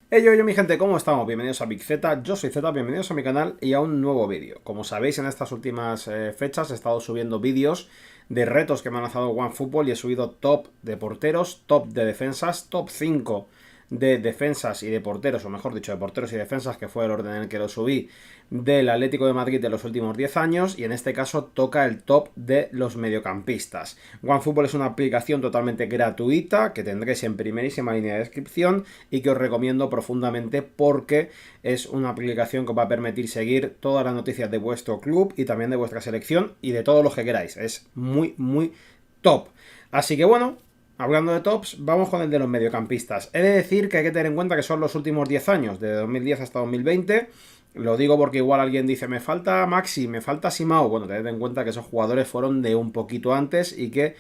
Yo, mi gente, ¿cómo estamos? Bienvenidos a Big Z, yo soy Z, bienvenidos a mi canal y a un nuevo vídeo. Como sabéis, en estas últimas fechas he estado subiendo vídeos de retos que me ha lanzado OneFootball y he subido top de porteros, top de defensas, top 5 de defensas y de porteros, o mejor dicho, de porteros y defensas, que fue el orden en el que lo subí, del Atlético de Madrid de los últimos 10 años, y en este caso toca el top de los mediocampistas. OneFootball es una aplicación totalmente gratuita que tendréis en primerísima línea de descripción y que os recomiendo profundamente porque es una aplicación que os va a permitir seguir todas las noticias de vuestro club y también de vuestra selección y de todo lo que queráis. Es muy top. Así que bueno, hablando de tops, vamos con el de los mediocampistas. He de decir que hay que tener en cuenta que son los últimos 10 años, de 2010 hasta 2020. Lo digo porque igual alguien dice, me falta Maxi, me falta Simao. Bueno, tened en cuenta que esos jugadores fueron de un poquito antes y que,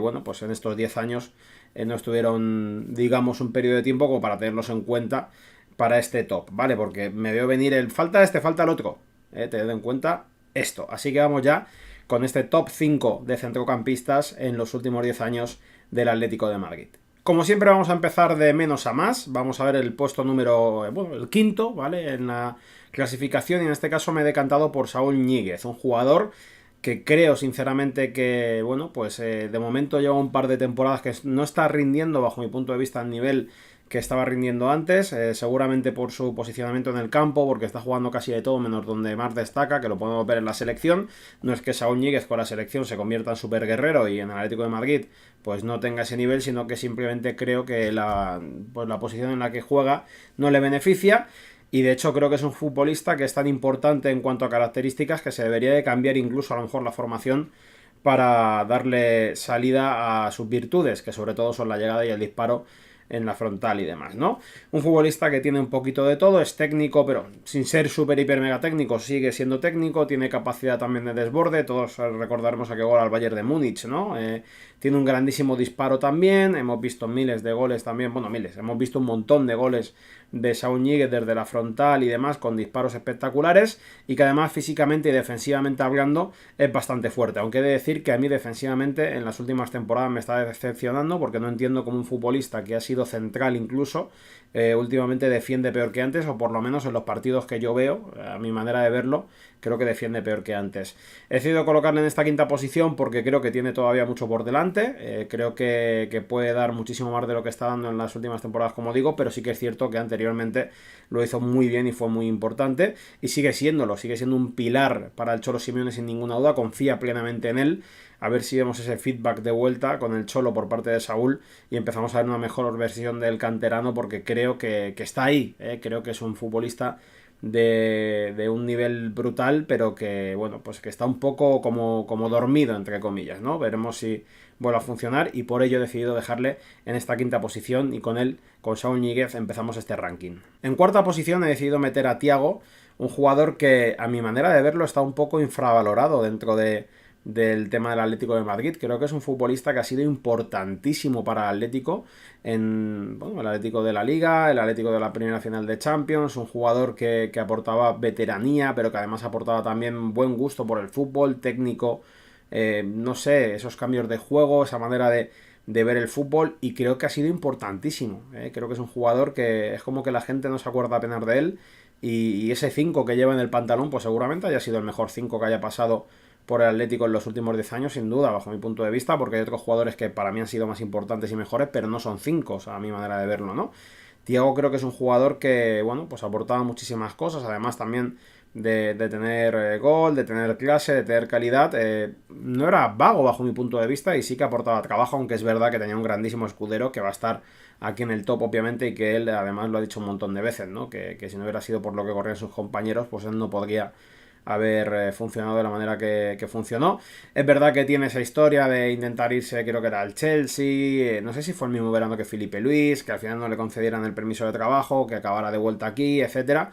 bueno, pues en estos 10 años no estuvieron, digamos, un periodo de tiempo como para tenerlos en cuenta para este top, ¿vale? Porque me veo venir el falta este, falta el otro. Tened en cuenta esto. Así que vamos ya con este top 5 de centrocampistas en los últimos 10 años del Atlético de Madrid. Como siempre vamos a empezar de menos a más, vamos a ver el puesto número, bueno, el quinto, ¿vale? En la clasificación y en este caso me he decantado por Saúl Ñíguez, un jugador que creo sinceramente que, bueno, pues de momento lleva un par de temporadas que no está rindiendo bajo mi punto de vista al nivel que estaba rindiendo antes, seguramente por su posicionamiento en el campo, porque está jugando casi de todo menos donde más destaca, que lo podemos ver en la selección. No es que Saúl Ñíguez con la selección se convierta en super guerrero y en el Atlético de Madrid pues no tenga ese nivel, sino que simplemente creo que pues la posición en la que juega no le beneficia. Y de hecho creo que es un futbolista que es tan importante en cuanto a características que se debería de cambiar incluso a lo mejor la formación para darle salida a sus virtudes, que sobre todo son la llegada y el disparo en la frontal y demás, ¿no? Un futbolista que tiene un poquito de todo, es técnico, pero sin ser súper hiper mega técnico, sigue siendo técnico, tiene capacidad también de desborde, todos recordaremos a que gol al Bayern de Múnich, ¿no? Tiene un grandísimo disparo también, hemos visto miles de goles también, bueno, miles, hemos visto un montón de goles de Saúl Ñíguez desde la frontal y demás con disparos espectaculares y que además físicamente y defensivamente hablando es bastante fuerte, aunque he de decir que a mí defensivamente en las últimas temporadas me está decepcionando porque no entiendo cómo un futbolista que ha sido central incluso últimamente defiende peor que antes, o por lo menos en los partidos que yo veo, a mi manera de verlo, creo que defiende peor que antes. He decidido colocarle en esta quinta posición porque creo que tiene todavía mucho por delante, creo que puede dar muchísimo más de lo que está dando en las últimas temporadas, como digo, pero sí que es cierto que anteriormente lo hizo muy bien y fue muy importante, y sigue siéndolo, sigue siendo un pilar para el Cholo Simeone sin ninguna duda, confía plenamente en él. A ver si vemos ese feedback de vuelta con el Cholo por parte de Saúl y empezamos a ver una mejor versión del canterano, porque creo que está ahí, creo que es un futbolista de un nivel brutal, pero que, bueno, pues que está un poco como dormido, entre comillas, ¿no? Veremos si vuelve a funcionar y por ello he decidido dejarle en esta quinta posición y con él, con Saúl Ñíguez, empezamos este ranking. En cuarta posición he decidido meter a Thiago, un jugador que a mi manera de verlo está un poco infravalorado dentro del tema del Atlético de Madrid. Creo que es un futbolista que ha sido importantísimo para el Atlético en, bueno, el Atlético de la Liga, el Atlético de la primera final de Champions, un jugador que aportaba veteranía, pero que además aportaba también buen gusto por el fútbol, técnico, no sé, esos cambios de juego, esa manera de ver el fútbol, y creo que ha sido importantísimo. Creo que es un jugador que es como que la gente no se acuerda apenas de él, y ese 5 que lleva en el pantalón pues seguramente haya sido el mejor 5 que haya pasado por el Atlético en los últimos 10 años, sin duda, bajo mi punto de vista, porque hay otros jugadores que para mí han sido más importantes y mejores, pero no son 5, o sea, a mi manera de verlo, ¿no? Thiago creo que es un jugador que, bueno, pues aportaba muchísimas cosas, además también de tener gol, de tener clase, de tener calidad. No era vago bajo mi punto de vista y sí que aportaba trabajo, aunque es verdad que tenía un grandísimo escudero que va a estar aquí en el top, obviamente, y que él además lo ha dicho un montón de veces, ¿no? Que si no hubiera sido por lo que corrían sus compañeros, pues él no podría haber funcionado de la manera que funcionó. Es verdad que tiene esa historia de intentar irse, creo que era al Chelsea, no sé si fue el mismo verano que Felipe Luis, que al final no le concedieran el permiso de trabajo, que acabara de vuelta aquí, etcétera.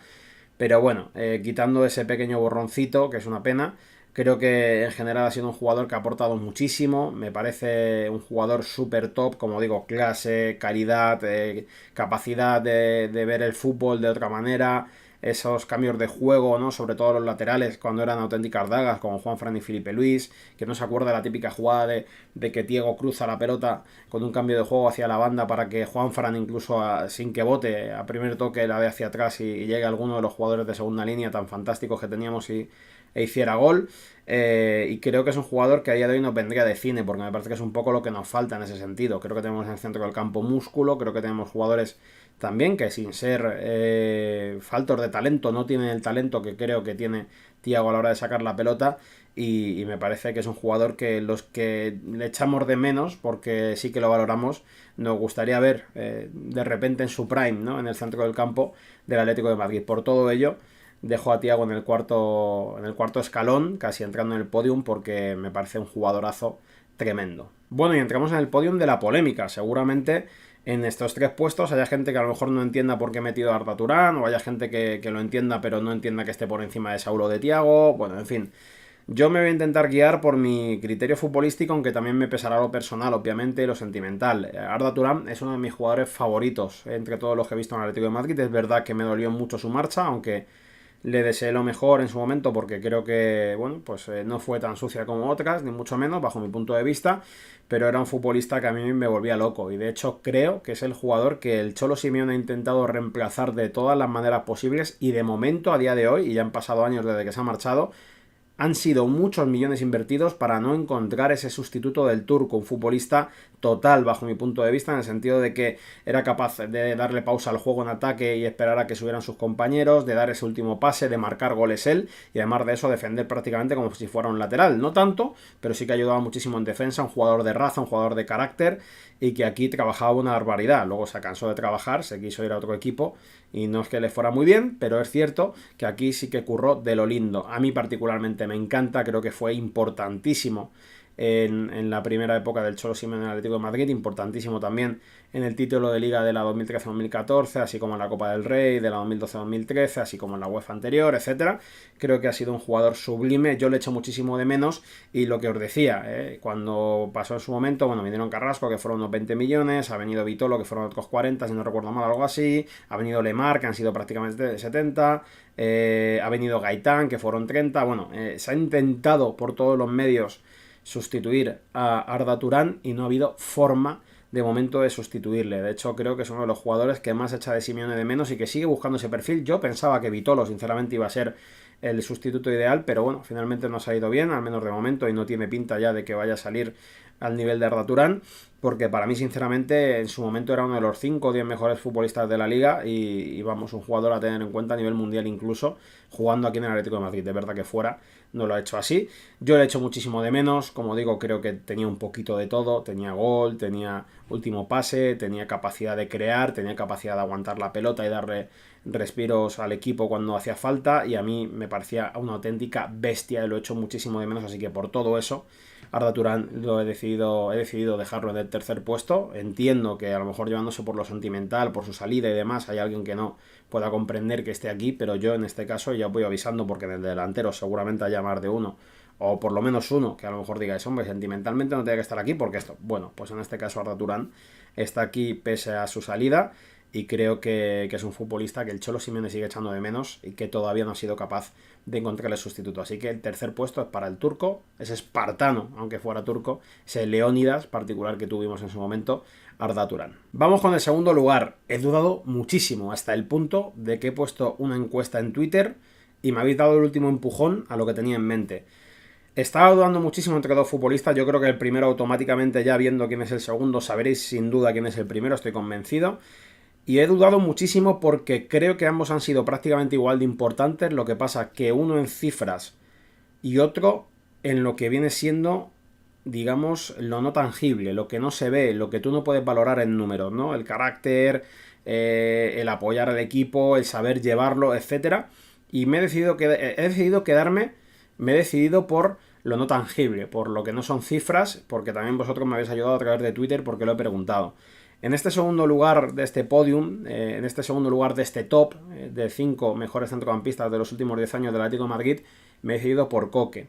Pero bueno, quitando ese pequeño borroncito, que es una pena, creo que en general ha sido un jugador que ha aportado muchísimo. Me parece un jugador súper top, como digo, clase, calidad, capacidad de ver el fútbol de otra manera. esos cambios de juego, ¿no? Sobre todo los laterales, cuando eran auténticas dagas, como Juanfran y Filipe Luis, que no se acuerda de la típica jugada de que Thiago cruza la pelota con un cambio de juego hacia la banda para que Juanfran, incluso sin que bote, a primer toque la dé hacia atrás y llegue alguno de los jugadores de segunda línea tan fantásticos que teníamos e hiciera gol. Y creo que es un jugador que a día de hoy nos vendría de cine, porque me parece que es un poco lo que nos falta en ese sentido. Creo que tenemos en el centro del campo músculo, creo que tenemos jugadores también que, sin ser faltos de talento, no tienen el talento que creo que tiene Thiago a la hora de sacar la pelota. Y me parece que es un jugador que los que le echamos de menos, porque sí que lo valoramos, nos gustaría ver de repente en su prime, ¿no? En el centro del campo del Atlético de Madrid. Por todo ello, dejo a Thiago en el cuarto escalón, casi entrando en el podium, porque me parece un jugadorazo tremendo. Bueno, y entramos en el podium de la polémica. Seguramente en estos 3 puestos haya gente que a lo mejor no entienda por qué he metido a Arda Turán, o haya gente que lo entienda pero no entienda que esté por encima de Saulo de Thiago. Bueno, en fin. Yo me voy a intentar guiar por mi criterio futbolístico, aunque también me pesará lo personal, obviamente, y lo sentimental. Arda Turán es uno de mis jugadores favoritos entre todos los que he visto en el Atlético de Madrid. Es verdad que me dolió mucho su marcha, aunque le deseé lo mejor en su momento, porque creo que, bueno, pues no fue tan sucia como otras, ni mucho menos, bajo mi punto de vista, pero era un futbolista que a mí me volvía loco, y de hecho creo que es el jugador que el Cholo Simeone ha intentado reemplazar de todas las maneras posibles, y de momento, a día de hoy, y ya han pasado años desde que se ha marchado, han sido muchos millones invertidos para no encontrar ese sustituto del turco, un futbolista total bajo mi punto de vista, en el sentido de que era capaz de darle pausa al juego en ataque y esperar a que subieran sus compañeros, de dar ese último pase, de marcar goles él, y además de eso defender prácticamente como si fuera un lateral. No tanto, pero sí que ayudaba muchísimo en defensa, un jugador de raza, un jugador de carácter, y que aquí trabajaba una barbaridad. Luego se cansó de trabajar, se quiso ir a otro equipo y no es que le fuera muy bien, pero es cierto que aquí sí que curró de lo lindo. A mí particularmente me encanta, creo que fue importantísimo en la primera época del Cholo Simeone en el Atlético de Madrid, importantísimo también en el título de Liga de la 2013-2014, así como en la Copa del Rey de la 2012-2013, así como en la UEFA anterior, etcétera. Creo que ha sido un jugador sublime, yo le echo muchísimo de menos, y lo que os decía, cuando pasó en su momento, bueno, vinieron Carrasco, que fueron unos 20 millones, ha venido Vitolo, que fueron otros 40, si no recuerdo mal, algo así, ha venido Lemar, que han sido prácticamente 70, ha venido Gaitán, que fueron 30, bueno, se ha intentado por todos los medios sustituir a Arda Turán y no ha habido forma de momento de sustituirle. De hecho, creo que es uno de los jugadores que más echa de Simeone de menos y que sigue buscando ese perfil. Yo pensaba que Vitolo, sinceramente, iba a ser el sustituto ideal, pero bueno, finalmente no ha salido bien, al menos de momento, y no tiene pinta ya de que vaya a salir al nivel de Arda Turán, porque para mí, sinceramente, en su momento era uno de los 5 o 10 mejores futbolistas de la liga y vamos, un jugador a tener en cuenta a nivel mundial incluso, jugando aquí en el Atlético de Madrid. De verdad que fuera no lo ha hecho así. Yo le he hecho muchísimo de menos, como digo, creo que tenía un poquito de todo, tenía gol, tenía último pase, tenía capacidad de crear, tenía capacidad de aguantar la pelota y darle respiros al equipo cuando hacía falta, y a mí me parecía una auténtica bestia y lo he hecho muchísimo de menos, así que por todo eso Arda Turán he decidido dejarlo en el tercer puesto. Entiendo que a lo mejor llevándose por lo sentimental, por su salida y demás, hay alguien que no pueda comprender que esté aquí, pero yo en este caso ya voy avisando, porque en el delantero seguramente haya más de uno, o por lo menos uno, que a lo mejor diga eso, hombre, sentimentalmente no tiene que estar aquí porque esto. Bueno, pues en este caso Arda Turán está aquí pese a su salida, y creo que es un futbolista que el Cholo Simeone sigue echando de menos y que todavía no ha sido capaz de encontrarle sustituto. Así que el tercer puesto es para el turco, ese espartano, aunque fuera turco, ese Leónidas particular que tuvimos en su momento, Arda Turán. Vamos con el segundo lugar. He dudado muchísimo, hasta el punto de que he puesto una encuesta en Twitter y me habéis dado el último empujón a lo que tenía en mente. Estaba dudando muchísimo entre 2 futbolistas. Yo creo que el primero, automáticamente, ya viendo quién es el segundo, sabréis sin duda quién es el primero, estoy convencido. Y he dudado muchísimo porque creo que ambos han sido prácticamente igual de importantes. Lo que pasa que uno en cifras y otro en lo que viene siendo, digamos, lo no tangible, lo que no se ve, lo que tú no puedes valorar en números, ¿no? El carácter, el apoyar al equipo, el saber llevarlo, etcétera. Y he decidido por lo no tangible, por lo que no son cifras, porque también vosotros me habéis ayudado a través de Twitter, porque lo he preguntado. En este segundo lugar de este podium, en este segundo lugar de este top de 5 mejores centrocampistas de los últimos 10 años del Atlético de Madrid, me he decidido por Koke.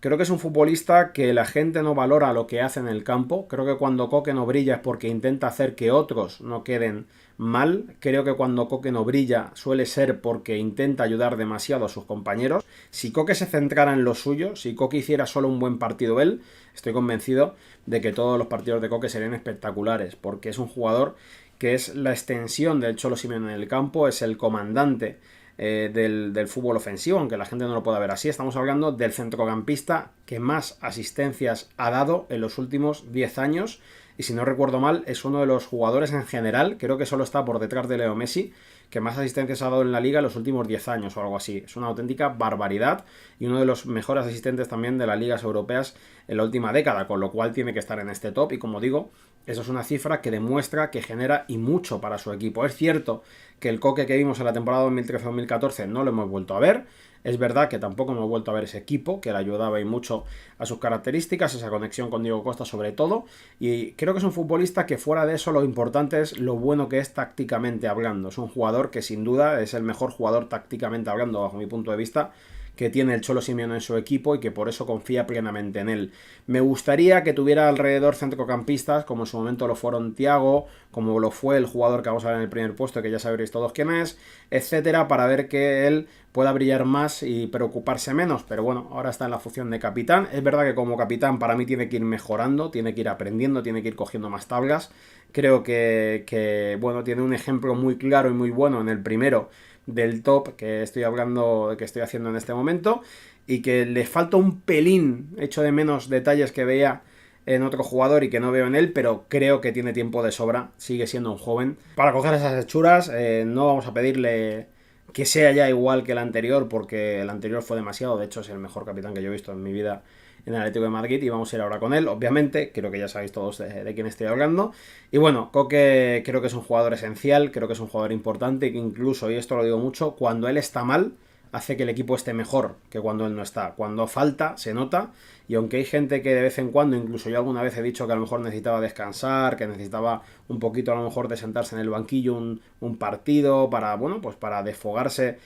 Creo que es un futbolista que la gente no valora lo que hace en el campo. Creo que cuando Koke no brilla es porque intenta hacer que otros no queden mal. Creo que cuando Koke no brilla suele ser porque intenta ayudar demasiado a sus compañeros. Si Koke se centrara en lo suyo, si Koke hiciera solo un buen partido él, estoy convencido de que todos los partidos de Koke serían espectaculares, porque es un jugador que es la extensión del Cholo Simeone en el campo, es el comandante del fútbol ofensivo, aunque la gente no lo pueda ver así. Estamos hablando del centrocampista que más asistencias ha dado en los últimos 10 años, y si no recuerdo mal, es uno de los jugadores en general, creo que solo está por detrás de Leo Messi, que más asistencias ha dado en la liga en los últimos 10 años o algo así. Es una auténtica barbaridad y uno de los mejores asistentes también de las ligas europeas en la última década, con lo cual tiene que estar en este top. Y como digo, eso es una cifra que demuestra que genera y mucho para su equipo. Es cierto que el Koke que vimos en la temporada 2013-2014 no lo hemos vuelto a ver. Es verdad que tampoco hemos vuelto a ver ese equipo que le ayudaba y mucho a sus características, esa conexión con Diego Costa sobre todo, y creo que es un futbolista que fuera de eso lo importante es lo bueno que es tácticamente hablando. Es un jugador que sin duda es el mejor jugador tácticamente hablando bajo mi punto de vista que tiene el Cholo Simeone en su equipo y que por eso confía plenamente en él. Me gustaría que tuviera alrededor centrocampistas, como en su momento lo fueron Thiago, como lo fue el jugador que vamos a ver en el primer puesto, que ya sabréis todos quién es, etcétera, para ver que él pueda brillar más y preocuparse menos. Pero bueno, ahora está en la función de capitán. Es verdad que como capitán para mí tiene que ir mejorando, tiene que ir aprendiendo, tiene que ir cogiendo más tablas. Creo que bueno, tiene un ejemplo muy claro y muy bueno en el primero del top que estoy hablando, que estoy haciendo en este momento, y que le falta un pelín, echo de menos detalles que veía en otro jugador y que no veo en él, pero creo que tiene tiempo de sobra, sigue siendo un joven para coger esas hechuras. No vamos a pedirle que sea ya igual que el anterior, porque el anterior fue demasiado, de hecho es el mejor capitán que yo he visto en mi vida en el Atlético de Madrid, y vamos a ir ahora con él, obviamente, creo que ya sabéis todos de quién estoy hablando. Y bueno, Koke creo que es un jugador esencial, creo que es un jugador importante, que incluso, y esto lo digo mucho, cuando él está mal, hace que el equipo esté mejor que cuando él no está. Cuando falta, se nota, y aunque hay gente que de vez en cuando, incluso yo alguna vez he dicho que a lo mejor necesitaba descansar, que necesitaba un poquito a lo mejor de sentarse en el banquillo un partido para, bueno, pues para desfogarse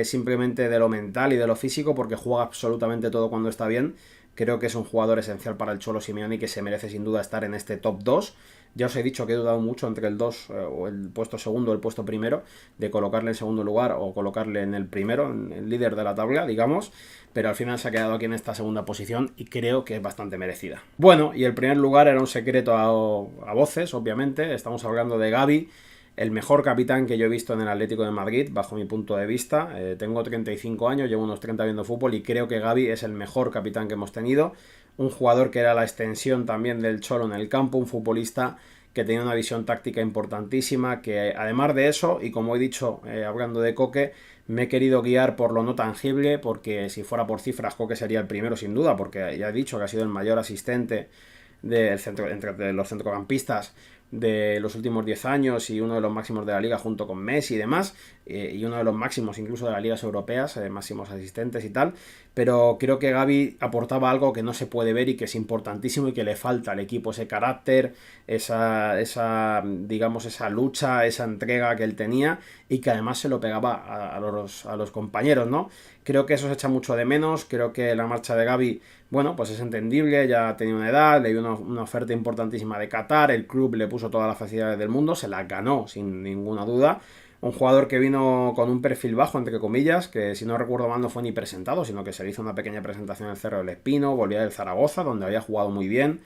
simplemente de lo mental y de lo físico, porque juega absolutamente todo cuando está bien. Creo que es un jugador esencial para el Cholo Simeone y que se merece sin duda estar en este top 2. Ya os he dicho que he dudado mucho entre el 2 o el puesto segundo o el puesto primero, de colocarle en segundo lugar o colocarle en el primero, en el líder de la tabla, digamos, pero al final se ha quedado aquí en esta segunda posición y creo que es bastante merecida. Bueno, y el primer lugar era un secreto a voces, obviamente. Estamos hablando de Gavi, el mejor capitán que yo he visto en el Atlético de Madrid, bajo mi punto de vista. Tengo 35 años, llevo unos 30 viendo fútbol y creo que Gavi es el mejor capitán que hemos tenido. Un jugador que era la extensión también del Cholo en el campo, un futbolista que tenía una visión táctica importantísima, que además de eso, y como he dicho hablando de Koke, me he querido guiar por lo no tangible, porque si fuera por cifras, Koke sería el primero sin duda, porque ya he dicho que ha sido el mayor asistente entre los centrocampistas de los últimos 10 años y uno de los máximos de la liga junto con Messi y demás, y uno de los máximos incluso de las ligas europeas, máximos asistentes y tal, pero creo que Gavi aportaba algo que no se puede ver y que es importantísimo y que le falta al equipo, ese carácter, digamos, esa lucha, esa entrega que él tenía y que además se lo pegaba a los compañeros, ¿no? Creo que eso se echa mucho de menos, creo que la marcha de Gavi, bueno, pues es entendible, ya tenía una edad, le dio una oferta importantísima de Qatar, el club le puso todas las facilidades del mundo, se las ganó sin ninguna duda. Un jugador que vino con un perfil bajo, entre comillas, que si no recuerdo mal no fue ni presentado, sino que se le hizo una pequeña presentación en el Cerro del Espino, volvía del Zaragoza, donde había jugado muy bien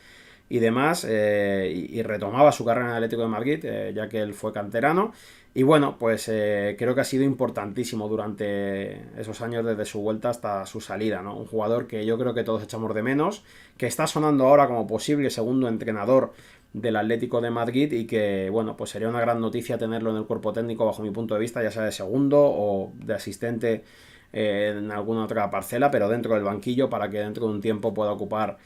y demás, y retomaba su carrera en el Atlético de Madrid, ya que él fue canterano. Y bueno, pues creo que ha sido importantísimo durante esos años desde su vuelta hasta su salida, ¿no? Un jugador que yo creo que todos echamos de menos, que está sonando ahora como posible segundo entrenador del Atlético de Madrid y que, bueno, pues sería una gran noticia tenerlo en el cuerpo técnico bajo mi punto de vista, ya sea de segundo o de asistente en alguna otra parcela, pero dentro del banquillo para que dentro de un tiempo pueda ocupar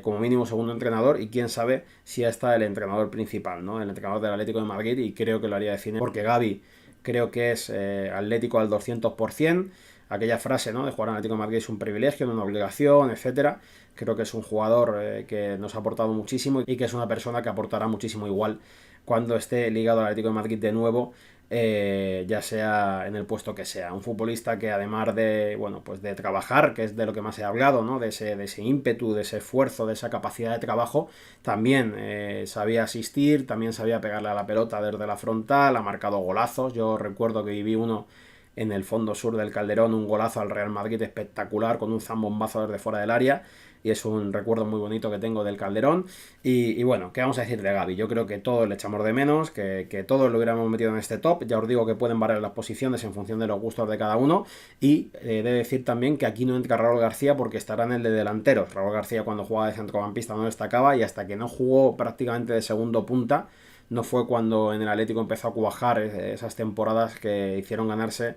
como mínimo segundo entrenador y quién sabe si está el entrenador principal, ¿no? El entrenador del Atlético de Madrid, y creo que lo haría de cine porque Gavi creo que es atlético al 200%. Aquella frase, ¿no?, de jugar en Atlético de Madrid es un privilegio, no una obligación, etcétera. Creo que es un jugador que nos ha aportado muchísimo y que es una persona que aportará muchísimo igual cuando esté ligado al Atlético de Madrid de nuevo ya sea en el puesto que sea. Un futbolista que además de, bueno, pues de trabajar, que es de lo que más he hablado, ¿no? De ese ímpetu, de ese esfuerzo, de esa capacidad de trabajo, también sabía asistir, también sabía pegarle a la pelota desde la frontal, ha marcado golazos. Yo recuerdo que viví uno en el fondo sur del Calderón, un golazo al Real Madrid espectacular, con un zambombazo desde fuera del área, y es un recuerdo muy bonito que tengo del Calderón. Y bueno, ¿qué vamos a decir de Gavi? Yo creo que todos le echamos de menos, que todos lo hubiéramos metido en este top. Ya os digo que pueden variar las posiciones en función de los gustos de cada uno, y he de decir también que aquí no entra Raúl García porque estará en el de delanteros. Raúl García, cuando jugaba de centrocampista, no destacaba, y hasta que no jugó prácticamente de segundo punta, no fue cuando en el Atlético empezó a cuajar esas temporadas que hicieron ganarse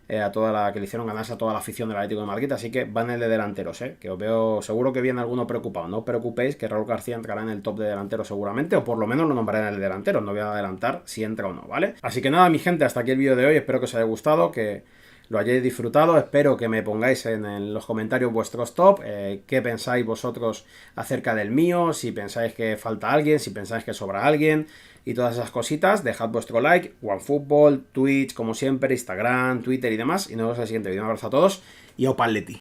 que le hicieron ganarse a toda la afición del Atlético de Madrid. Así que van el de delanteros, que os veo, seguro que viene alguno preocupado. No os preocupéis, que Raúl García entrará en el top de delanteros seguramente, o por lo menos lo nombraré en el delantero. No voy a adelantar si entra o no, ¿vale? Así que nada, mi gente, hasta aquí el vídeo de hoy. Espero que os haya gustado, que lo hayáis disfrutado. Espero que me pongáis en los comentarios vuestros top, qué pensáis vosotros acerca del mío, si pensáis que falta alguien, si pensáis que sobra alguien, y todas esas cositas. Dejad vuestro like, OneFootball, Twitch, como siempre, Instagram, Twitter y demás, y nos vemos en el siguiente vídeo. Un abrazo a todos y au paletti.